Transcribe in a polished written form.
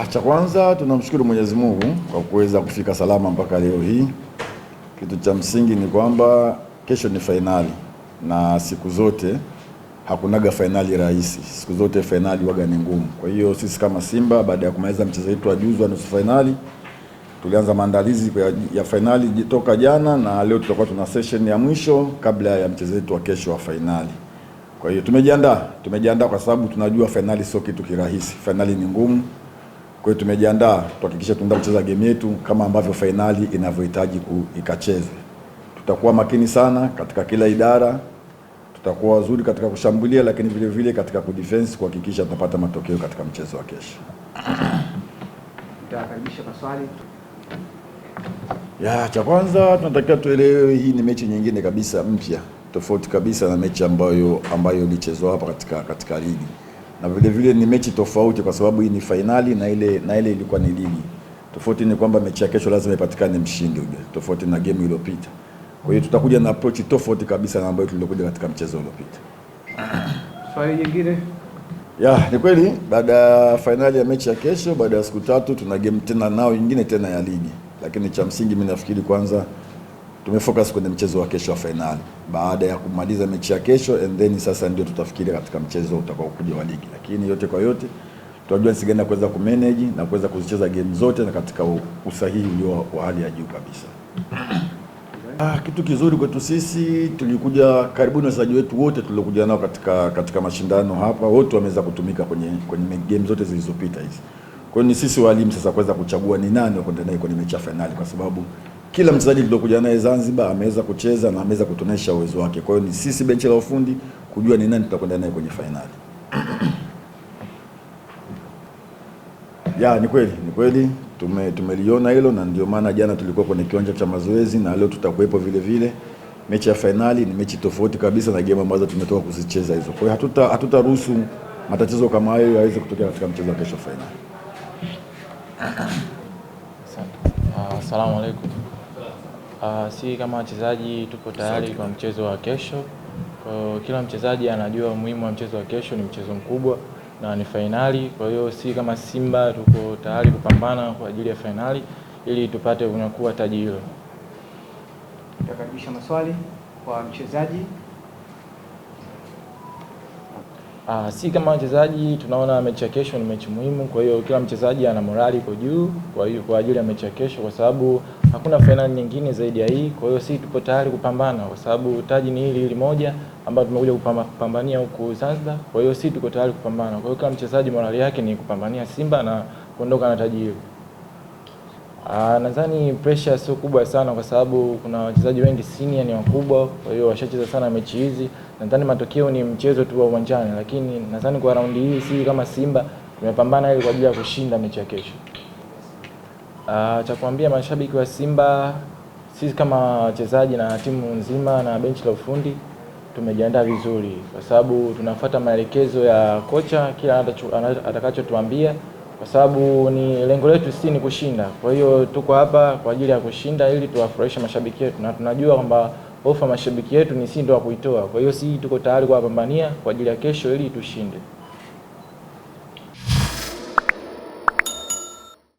Cha kwanza tunamshukuru Mwenyezi Mungu kwa kuweza kufika salama mpaka leo hii. Kitu cha msingi ni kwamba kesho ni fainali, na siku zote hakunaga fainali rahisi. Siku zote fainali waga ni ngumu. Kwa hiyo sisi kama Simba, baada ya kumaliza mchezo wetu wa juzi wa nusu fainali, tulianza maandalizi ya fainali toka jana, na leo tutakuwa tuna session ya mwisho kabla ya mchezo wetu wa kesho wa fainali. Kwa hiyo tumejiandaa kwa sababu tunajua fainali sio kitu kirahisi. Fainali ni ngumu. Kwa hiyo tumejiandaa tuhakikisha tunaenda kucheza game yetu kama ambavyo fainali inavyohitaji ikachezwe. Tutakuwa makini sana katika kila idara, tutakuwa wazuri katika kushambulia, lakini vile vile katika kudefense kuhakikisha tunapata matokeo katika mchezo wa kesho. Nitakaribisha maswali. Cha kwanza tunatakiwa tuelewe hii ni mechi nyingine kabisa mpya, tofauti kabisa na mechi ambayo ilichezwa hapa katika ligi. Na vile vile ni mechi tofauti kwa sababu hii ni fainali na ile ilikuwa ni ligi. Tofauti ni kwamba mechi ya kesho lazima ipatikane mshindi uje, tofauti na game iliyopita. Kwa hiyo tutakuja na approach tofauti kabisa na ambayo tulikuja katika mchezo uliopita. Swali jingine? Ni kweli baada ya fainali ya mechi ya kesho, baada ya siku 3 tuna game tena nao nyingine tena ya ligi. Lakini cha msingi mimi nafikiri kwanza tumefocus kwenye mchezo wa kesho wa fainali. Baada ya kumaliza mechi ya kesho and then sasa ndio tutafikiria katika mchezo utakaokuja wa ligi. Lakini yote kwa yote tunajua jinsi gani kuweza kumanage na kuweza kuzicheza game zote na katika usahihi ulio wa hali ya juu kabisa. Kitu kizuri kwetu sisi, tulikuja karibuni wachezaji wetu wote tuliokuja nao katika mashindano hapa wote wameweza kutumika kwenye game zote zilizopita hizi. Kwa hiyo ni sisi walimu sasa kuweza kuchagua ni nani wakwenda naye kwenye mechi ya finali, kwa sababu kila mchezaji tuliokuja naye Zanzibar ameweza kucheza na ameweza kutonesha uwezo wake. Kwa hiyo ni sisi benchi la ufundi kujua ni nani tutakwenda naye kwenye finali. Ni kweli tumeliona hilo, na ndio maana jana tulikuwa kwenye kiwanja cha mazoezi na leo tutakuwepo vile vile. Mechi ya finali ni mechi tofauti kabisa na game ambazo tumetoka kuzicheza hizo. Kwa hiyo hatutaruhusu matatizo kama hayo yaweze kutokea katika mchezo wa kesho finali. Asalamu alaykum. Si kama wachezaji tuko tayari kwa mchezo wa kesho. Kwa kila mchezaji anajua umuhimu wa mchezo wa kesho, ni mchezo mkubwa na ni fainali. Kwa hiyo si kama Simba tuko tayari kupambana kwa ajili ya fainali ili tupate kunyakua taji hilo. Nitakaribisha maswali kwa mchezaji. Si kama wachezaji tunaona mechi ya kesho ni mechi muhimu, kwa hiyo kila mchezaji ana morali iko juu kwa ajili ya mechi ya kesho, kwa sababu hakuna fainali nyingine zaidi ya hii. Kwa hiyo sisi tupo tayari kupambana kwa sababu taji ni hili moja ambalo tumekuja kupambania huku Zanzibar. Kwa hiyo sisi tuko tayari kupambana. Kwa hiyo kila mchezaji morali yake ni kupambania Simba na kuondoka na taji hilo. Nadhani pressure sio kubwa sana kwa sababu kuna wachezaji wengi senior ni wakubwa, kwa hiyo washacheza sana mechi hizi. Nadhani matokeo ni mchezo tu wa uwanjani, lakini nadhani kwa raundi hii si kama Simba tumepambana ili kwa ajili ya kushinda mechi ya kesho. Cha kuambia mashabiki wa Simba, sisi kama wachezaji na timu nzima na benchi la ufundi tumejiandaa vizuri kwa sababu tunafuata maelekezo ya kocha kila atakachotuambia, kwa sababu ni lengo letu sisi ni kushinda. Kwa hiyo tuko hapa kwa ajili ya kushinda ili tuwafurahishe mashabiki wetu, na tunajua kwamba ofa mashabiki wetu ni sisi ndio wa kuitoa. Kwa hiyo sisi tuko tayari kuwapambania kwa ajili ya kesho ili tushinde.